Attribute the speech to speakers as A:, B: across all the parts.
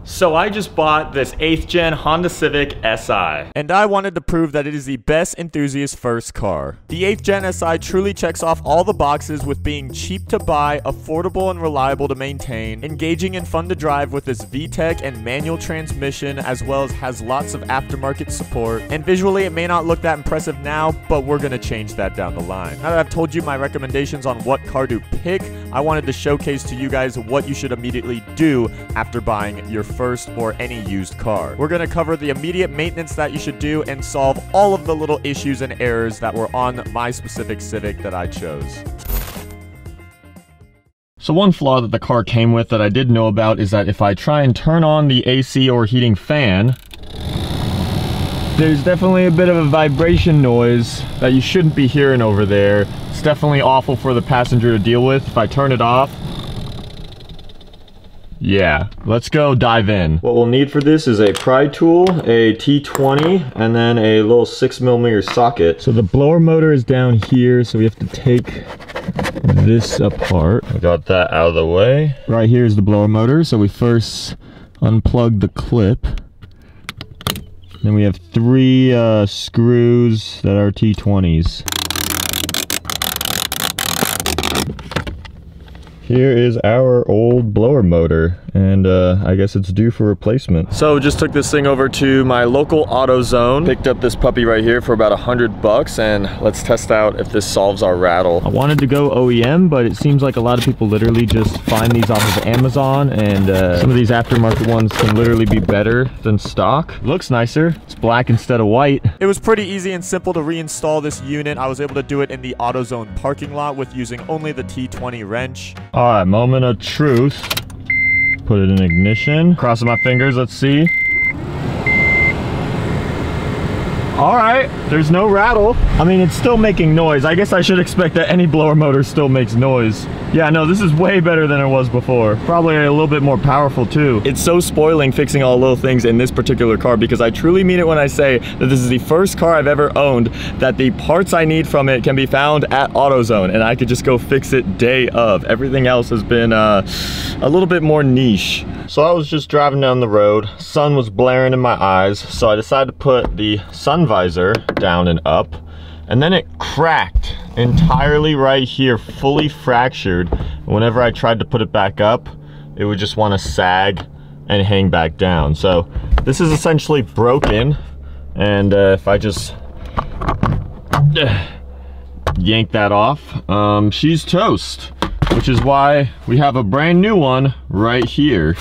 A: So I just bought this 8th gen Honda Civic SI. And I wanted to prove that it is the best enthusiast first car. The 8th gen SI truly checks off all the boxes with being cheap to buy, affordable and reliable to maintain, engaging and fun to drive with this VTEC and manual transmission, as well as has lots of aftermarket support. And visually it may not look that impressive now, but we're gonna change that down the line. Now that I've told you my recommendations on what car to pick, I wanted to showcase to you guys what you should immediately do after buying your first or any used car. We're going to cover the immediate maintenance that you should do and solve all of the little issues and errors that were on my specific Civic that I chose. So one flaw that the car came with that I did know about is that if I try and turn on the AC or heating fan, there's definitely a bit of a vibration noise that you shouldn't be hearing over there. It's definitely awful for the passenger to deal with. If I turn it off, yeah, let's go dive in. What we'll need for this is a pry tool, a T20, and then a little 6mm socket. So the blower motor is down here, so we have to take this apart. I got that out of the way. Right here is the blower motor, so we first unplug the clip. Then we have 3 screws that are T20s. Here is our old blower motor, and I guess it's due for replacement. So just took this thing over to my local AutoZone, picked up this puppy right here for about $100, and let's test out if this solves our rattle. I wanted to go OEM, but it seems like a lot of people literally just find these off of Amazon, and some of these aftermarket ones can literally be better than stock. Looks nicer. It's black instead of white. It was pretty easy and simple to reinstall this unit. I was able to do it in the AutoZone parking lot with using only the T20 wrench. All right, moment of truth. Put it in ignition. Crossing my fingers, let's see. All right, there's no rattle. I mean, it's still making noise. I guess I should expect that any blower motor still makes noise. Yeah, no, this is way better than it was before. Probably a little bit more powerful too. It's so spoiling fixing all the little things in this particular car, because I truly mean it when I say that this is the first car I've ever owned that the parts I need from it can be found at AutoZone, and I could just go fix it day of. Everything else has been a little bit more niche. So I was just driving down the road, sun was blaring in my eyes, so I decided to put the sun visor down and up, and then it cracked entirely right here, fully fractured. Whenever I tried to put it back up, it would just want to sag and hang back down. So this is essentially broken, and if I just yank that off, she's toast, which is why we have a brand new one right here.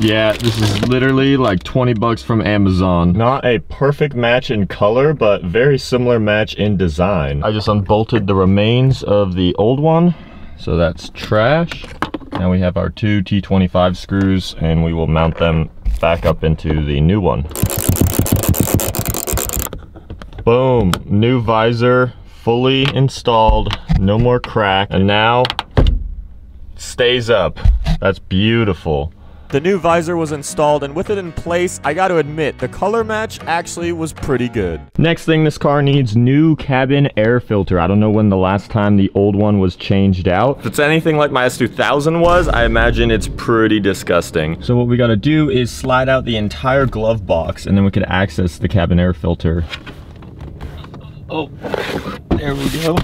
A: Yeah, this is literally like $20 from Amazon. Not a perfect match in color, but very similar match in design. I just unbolted the remains of the old one, so that's trash. Now we have our 2 T25 screws, and we will mount them back up into the new one. Boom, new visor, fully installed, no more crack, and now it stays up. That's beautiful. The new visor was installed, and with it in place, I gotta admit, the color match actually was pretty good. Next thing, this car needs new cabin air filter. I don't know when the last time the old one was changed out. If it's anything like my S2000 was, I imagine it's pretty disgusting. So what we gotta do is slide out the entire glove box, and then we can access the cabin air filter. Oh, there we go.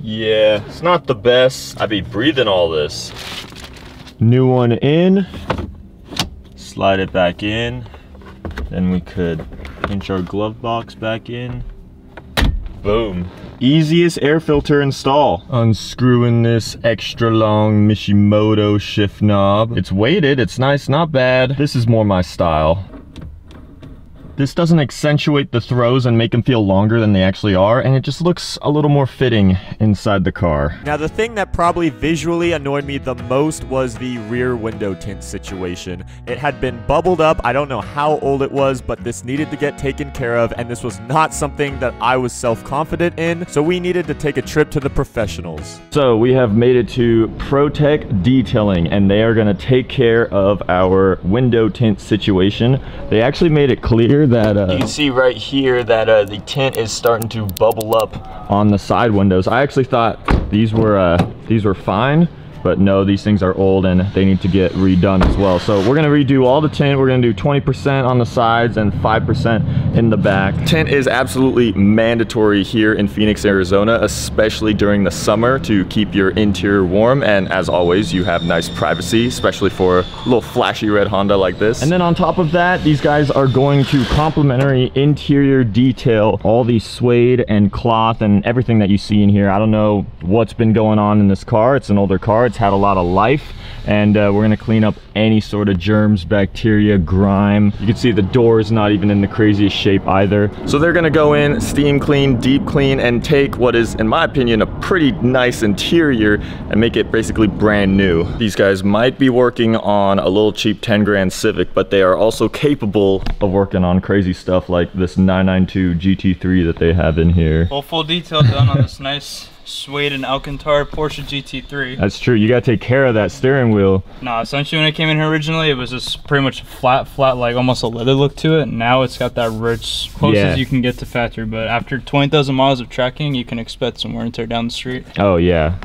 A: Yeah, it's not the best. I'd be breathing all this. New one in, slide it back in, then we could pinch our glove box back in. Boom. Easiest air filter install. Unscrewing this extra long Mishimoto shift knob. It's weighted, it's nice, not bad. This is more my style. This doesn't accentuate the throws and make them feel longer than they actually are, and it just looks a little more fitting inside the car. Now, the thing that probably visually annoyed me the most was the rear window tint situation. It had been bubbled up. I don't know how old it was, but this needed to get taken care of, and this was not something that I was self-confident in, so we needed to take a trip to the professionals. So we have made it to ProTech Detailing, and they are going to take care of our window tint situation. They actually made it clear that you can see right here that the tint is starting to bubble up on the side windows. I actually thought these were fine, but no, these things are old and they need to get redone as well. So we're gonna redo all the tint. We're gonna do 20% on the sides and 5% in the back. Tint is absolutely mandatory here in Phoenix, Arizona, especially during the summer to keep your interior warm. And as always, you have nice privacy, especially for a little flashy red Honda like this. And then on top of that, these guys are going to complimentary interior detail all the suede and cloth and everything that you see in here. I don't know what's been going on in this car. It's an older car. It's had a lot of life, and we're gonna clean up any sort of germs, bacteria, grime. You can see the door is not even in the craziest shape either. So they're gonna go in, steam clean, deep clean, and take what is, in my opinion, a pretty nice interior and make it basically brand new. These guys might be working on a little cheap 10 grand Civic, but they are also capable of working on crazy stuff like this 992 GT3 that they have in here.
B: Full detail done on this nice suede and Alcantara Porsche GT3.
A: That's true. You gotta take care of that steering wheel.
B: No, essentially when it came in here originally, it was just pretty much flat, like almost a leather look to it. Now it's got that rich, close as you can get to factory. But after 20,000 miles of tracking, you can expect some wear and tear down the street.
A: Oh yeah.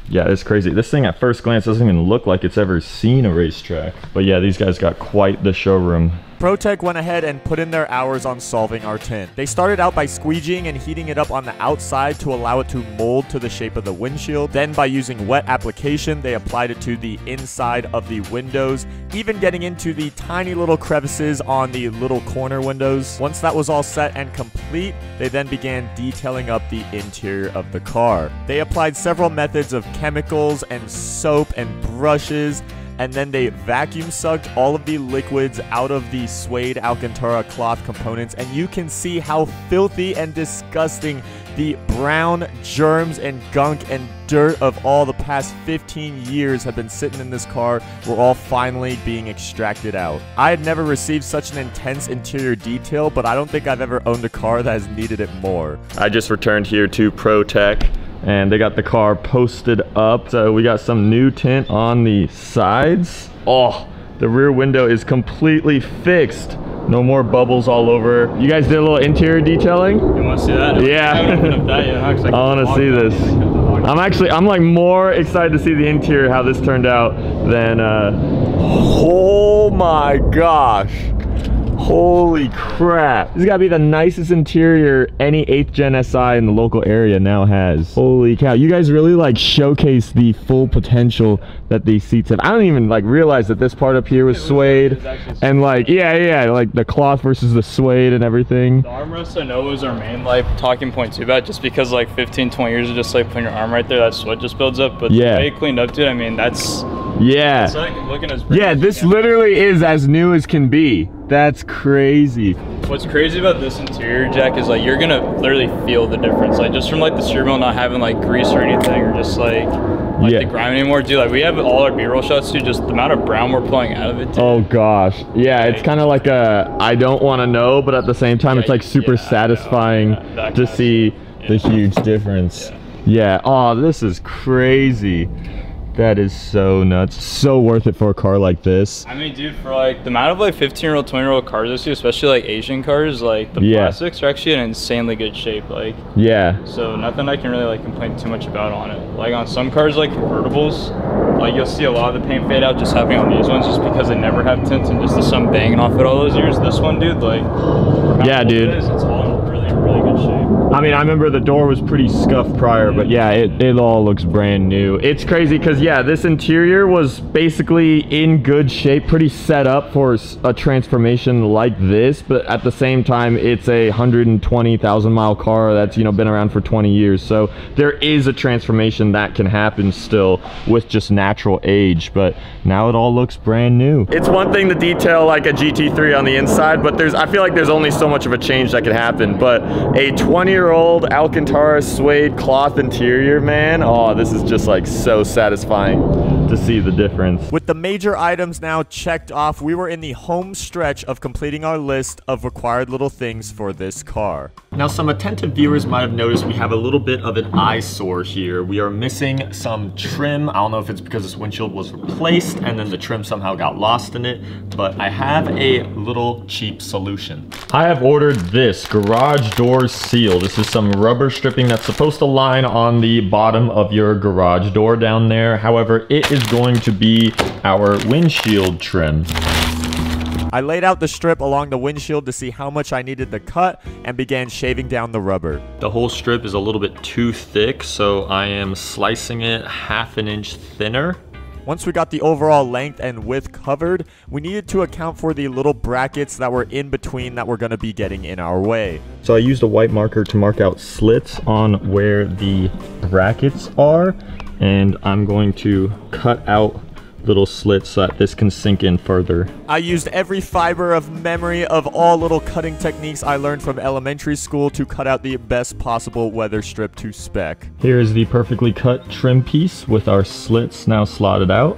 A: Yeah, it's crazy. This thing at first glance doesn't even look like it's ever seen a racetrack. But yeah, these guys got quite the showroom.
C: ProTech went ahead and put in their hours on solving our tint. They started out by squeegeeing and heating it up on the outside to allow it to mold to the shape of the windshield. Then by using wet application, they applied it to the inside of the windows, even getting into the tiny little crevices on the little corner windows. Once that was all set and complete, they then began detailing up the interior of the car. They applied several methods of chemicals and soap and brushes, and then they vacuum sucked all of the liquids out of the suede Alcantara cloth components, and you can see how filthy and disgusting the brown germs and gunk and dirt of all the past 15 years have been sitting in this car were all finally being extracted out. I had never received such an intense interior detail, but I don't think I've ever owned a car that has needed it more.
A: I just returned here to ProTech, and they got the car posted up. So we got some new tint on the sides. Oh, the rear window is completely fixed. No more bubbles all over. You guys did a little interior detailing?
B: You want to see that?
A: Yeah.
B: I haven't opened up that yet.
A: I want to see this. I'm like more excited to see the interior, how this turned out, than oh my gosh. Holy crap. This has got to be the nicest interior any 8th gen SI in the local area now has. Holy cow. You guys really like showcase the full potential that these seats have. I don't even like realize that this part up here was suede. And like, yeah, like the cloth versus the suede and everything.
B: The armrest I know was our main like talking point too bad, just because like 15-20 years of just like putting your arm right there, that sweat just builds up. But
A: yeah,
B: the way it cleaned up, dude, I mean, that's...
A: Yeah.
B: It's like looking as
A: yeah, this literally is as new as can be. That's crazy.
B: What's crazy about this interior, Jack, is like you're gonna literally feel the difference. Like just from like the steering wheel not having like grease or anything, or just like the grime anymore, dude. Like we have all our B-roll shots, dude. Just the amount of brown we're pulling out of it, dude.
A: Oh gosh, yeah. It's kind of like a I don't want to know, but at the same time, it's like super satisfying to see the huge difference. Yeah. Oh, this is crazy. That is so nuts. So worth it for a car like this.
B: I mean, dude, for like the amount of like 15-year-old, 20-year-old cars this year, especially like Asian cars, like the plastics are actually in insanely good shape. Like, so nothing I can really like complain too much about on it. Like on some cars like convertibles, like you'll see a lot of the paint fade out just happening on these ones just because they never have tints and just the sun banging off it all those years. This one, dude, like, dude, it's all in really good shape.
A: I mean, I remember the door was pretty scuffed prior, but yeah, it all looks brand new. It's crazy because yeah, this interior was basically in good shape, pretty set up for a transformation like this, but at the same time, it's a 120,000 mile car that's, you know, been around for 20 years. So there is a transformation that can happen still with just natural age, but now it all looks brand new. It's one thing to detail like a GT3 on the inside, but I feel like there's only so much of a change that can happen. But a 20-year-old Alcantara suede cloth interior, man, oh, this is just like so satisfying to see the difference.
C: With the major items now checked off, we were in the home stretch of completing our list of required little things for this car. Now, some attentive viewers might have noticed we have a little bit of an eyesore here. We are missing some trim. I don't know if it's because this windshield was replaced and then the trim somehow got lost in it, but I have a little cheap solution.
A: I have ordered this garage door seal. This is some rubber stripping that's supposed to line on the bottom of your garage door down there. However, it is going to be our windshield trim.
C: I laid out the strip along the windshield to see how much I needed to cut and began shaving down the rubber.
A: The whole strip is a little bit too thick, so I am slicing it 1/2 inch thinner.
C: Once we got the overall length and width covered, we needed to account for the little brackets that were in between that were going to be getting in our way.
A: So I used a white marker to mark out slits on where the brackets are, and I'm going to cut out little slits so that this can sink in further.
C: I used every fiber of memory of all little cutting techniques I learned from elementary school to cut out the best possible weather strip to spec.
A: Here is the perfectly cut trim piece with our slits now slotted out.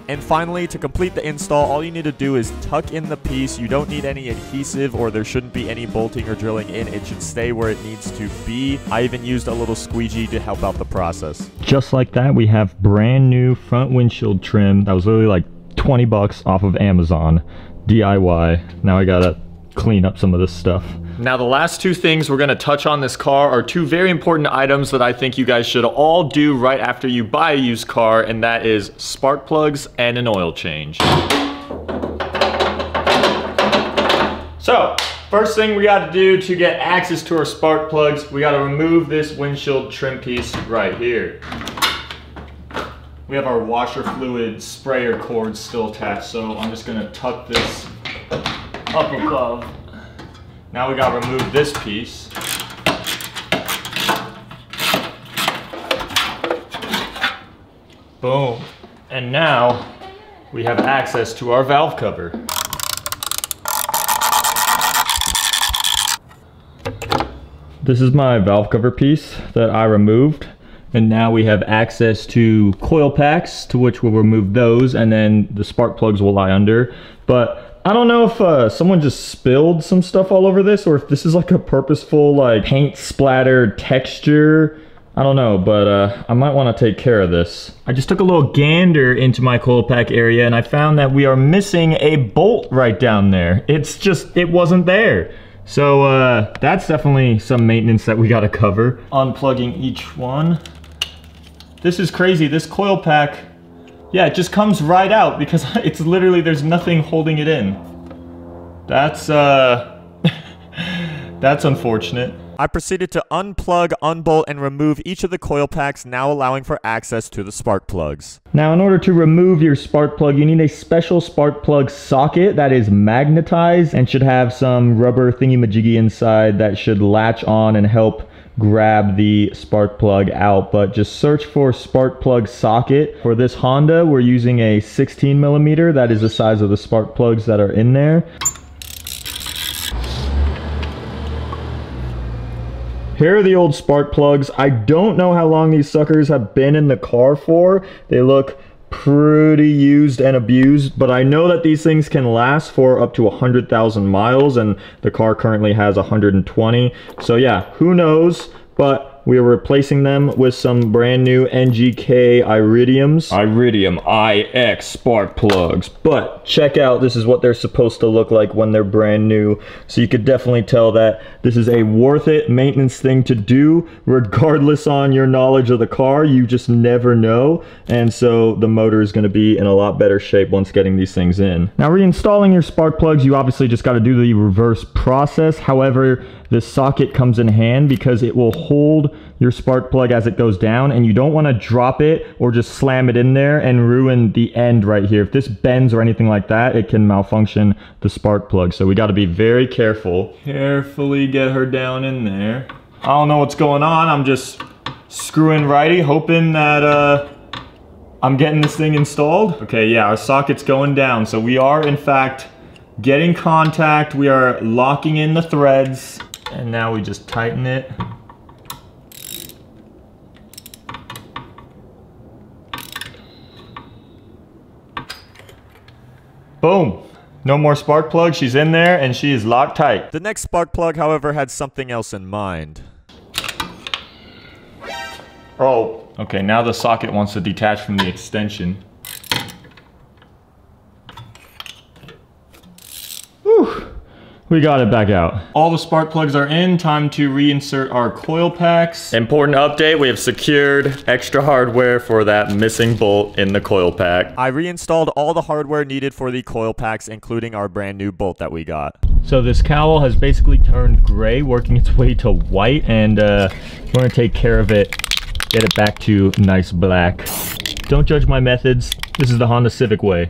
C: And finally, to complete the install, all you need to do is tuck in the piece. You don't need any adhesive, or there shouldn't be any bolting or drilling in. It should stay where it needs to be. I even used a little squeegee to help out the process.
A: Just like that, we have brand new front windshield trim that was literally like 20 bucks off of Amazon. DIY. Now I gotta clean up some of this stuff. Now the last two things we're gonna touch on this car are two very important items that I think you guys should all do right after you buy a used car, and that is spark plugs and an oil change. So, first thing we gotta do to get access to our spark plugs, we gotta remove this windshield trim piece right here. We have our washer fluid sprayer cord still attached, so I'm just gonna tuck this up above. Now we gotta remove this piece. Boom. And now we have access to our valve cover. This is my valve cover piece that I removed. And now we have access to coil packs, to which we'll remove those, and then the spark plugs will lie under. But I don't know if someone just spilled some stuff all over this, or if this is like a purposeful like paint splattered texture. I don't know, but I might want to take care of this. I just took a little gander into my coil pack area, and I found that we are missing a bolt right down there. It wasn't there. So that's definitely some maintenance that we got to cover. Unplugging each one. This is crazy. This coil pack, yeah, it just comes right out because it's literally, there's nothing holding it in. That's that's unfortunate.
C: I proceeded to unplug, unbolt, and remove each of the coil packs, now allowing for access to the spark plugs.
A: Now, in order to remove your spark plug, you need a special spark plug socket that is magnetized and should have some rubber thingy-majiggy inside that should latch on and help grab the spark plug out. But just search for spark plug socket. For this Honda, we're using a 16mm. That is the size of the spark plugs that are in there. Here are the old spark plugs. I don't know how long these suckers have been in the car for. They look pretty used and abused, but I know that these things can last for up to 100,000 miles, and the car currently has 120. So yeah, who knows? But we are replacing them with some brand new NGK Iridiums. Iridium IX spark plugs. But check out, this is what they're supposed to look like when they're brand new. So you could definitely tell that this is a worth it maintenance thing to do, regardless on your knowledge of the car. You just never know. And so the motor is going to be in a lot better shape once getting these things in. Now, reinstalling your spark plugs, you obviously just got to do the reverse process. However, this socket comes in hand because it will hold your spark plug as it goes down, and you don't want to drop it or just slam it in there and ruin the end right here. If this bends or anything like that, it can malfunction the spark plug. So we got to be very careful. Carefully get her down in there. I don't know what's going on. I'm just screwing righty, hoping that I'm getting this thing installed. Okay, yeah, our socket's going down. So we are, in fact, getting contact. We are locking in the threads. And now we just tighten it. Boom. No more spark plug. She's in there and she is locked tight.
C: The next spark plug, however, had something else in mind.
A: Oh, okay. Now the socket wants to detach from the extension. Whew. we got it back out. All the spark plugs are in. Time to reinsert our coil packs. Important update, we have secured extra hardware for that missing bolt in the coil pack.
C: I reinstalled all the hardware needed for the coil packs, including our brand new bolt that we got.
A: So this cowl has basically turned gray, working its way to white, and we're gonna take care of it, get it back to nice black. Don't judge my methods. This is the Honda Civic way.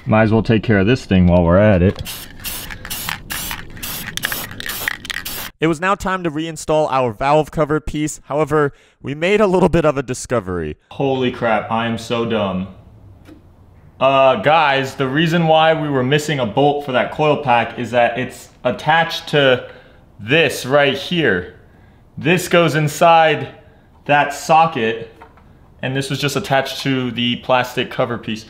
A: Might as well take care of this thing while we're at it.
C: It was now time to reinstall our valve cover piece. However, we made a little bit of a discovery.
A: Holy crap, I am so dumb. Guys, the reason why we were missing a bolt for that coil pack is that it's attached to this right here. This goes inside that socket, and this was just attached to the plastic cover piece.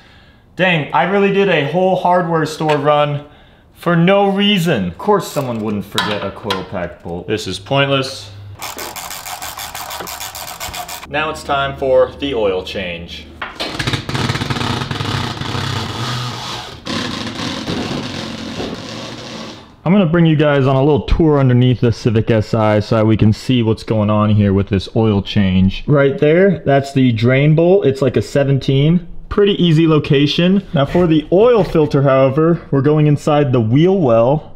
A: Dang, I really did a whole hardware store run for no reason. Of course someone wouldn't forget a coil pack bolt. This is pointless. Now it's time for the oil change. I'm gonna bring you guys on a little tour underneath the Civic Si so that we can see what's going on here with this oil change. Right there, that's the drain bolt. It's like a 17. Pretty easy location. Now for the oil filter, however, we're going inside the wheel well,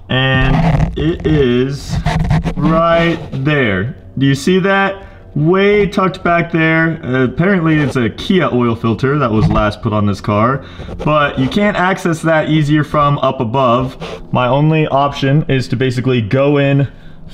A: and it is right there. Do you see that? Way tucked back there. Apparently it's a Kia oil filter that was last put on this car, but you can't access that easier from up above. My only option is to basically go in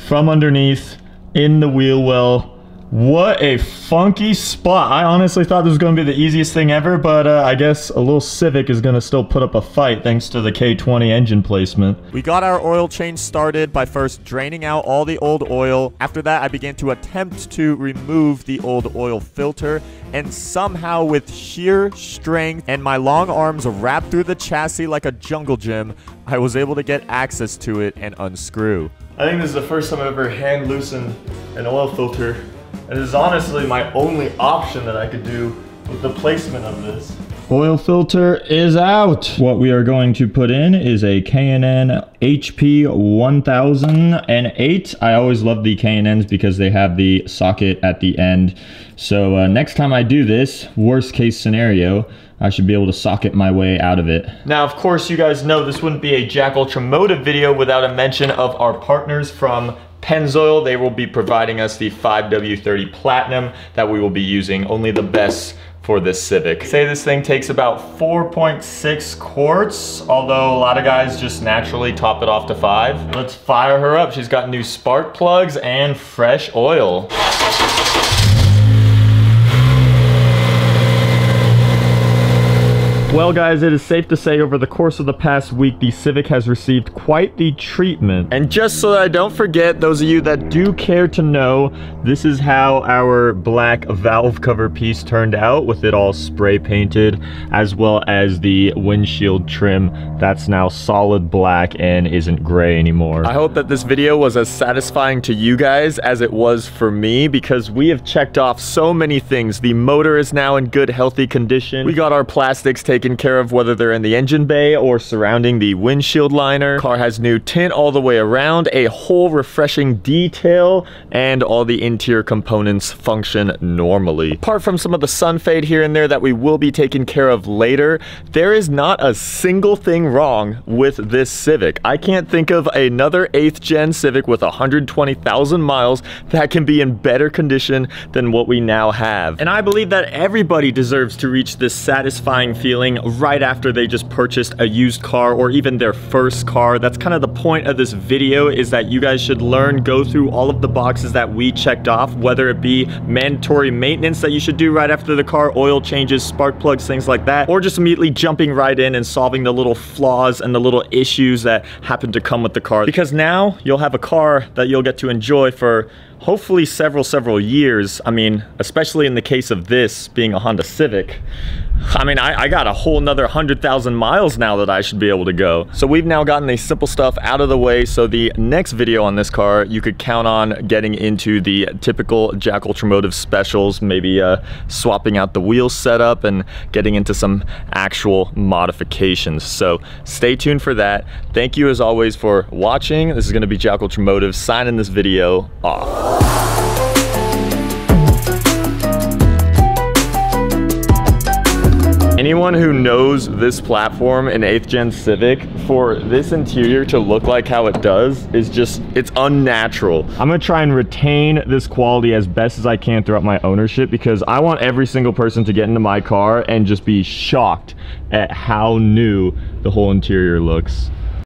A: from underneath in the wheel well. What a funky spot. I honestly thought this was going to be the easiest thing ever, but I guess a little Civic is going to still put up a fight thanks to the K20 engine placement.
C: We got our oil change started by first draining out all the old oil. After that, I began to attempt to remove the old oil filter, and somehow with sheer strength and my long arms wrapped through the chassis like a jungle gym, I was able to get access to it and unscrew.
A: I think this is the first time I've ever hand loosened an oil filter. And it is honestly my only option that I could do with the placement of this. Oil filter is out. What we are going to put in is a K&N HP 1008. I always love the K&Ns because they have the socket at the end. So next time I do this, worst case scenario, I should be able to socket my way out of it. Now, of course, you guys know this wouldn't be a JackUltraMotive video without a mention of our partners from Pennzoil. They will be providing us the 5W30 Platinum that we will be using, only the best for this Civic. Say this thing takes about 4.6 quarts, although a lot of guys just naturally top it off to 5. Let's fire her up. She's got new spark plugs and fresh oil. Well guys, it is safe to say over the course of the past week, the Civic has received quite the treatment. And just so that I don't forget, those of you that do care to know, this is how our black valve cover piece turned out, with it all spray painted, as well as the windshield trim that's now solid black and isn't gray anymore. I hope that this video was as satisfying to you guys as it was for me, because we have checked off so many things. The motor is now in good, healthy condition. We got our plastics taken care of, whether they're in the engine bay or surrounding the windshield liner. Car has new tint all the way around, a whole refreshing detail, and all the interior components function normally. Apart from some of the sun fade here and there that we will be taking care of later, there is not a single thing wrong with this Civic. I can't think of another 8th gen Civic with 120,000 miles that can be in better condition than what we now have. And I believe that everybody deserves to reach this satisfying feeling right after they just purchased a used car or even their first car. That's kind of the point of this video, is that you guys should go through all of the boxes that we checked off, whether it be mandatory maintenance that you should do right after the car, oil changes, spark plugs, things like that, or just immediately jumping right in and solving the little flaws and the little issues that happen to come with the car. Because now you'll have a car that you'll get to enjoy for hopefully several years. I mean, especially in the case of this being a Honda Civic, I mean, I got a whole nother 100,000 miles now that I should be able to go. So we've now gotten the simple stuff out of the way. So the next video on this car, you could count on getting into the typical JackUltraMotive specials, maybe swapping out the wheel setup and getting into some actual modifications. So stay tuned for that. Thank you as always for watching. This is gonna be JackUltraMotive signing this video off. Anyone who knows this platform in 8th gen Civic, for this interior to look like how it does is just, it's unnatural. I'm gonna try and retain this quality as best as I can throughout my ownership, because I want every single person to get into my car and just be shocked at how new the whole interior looks.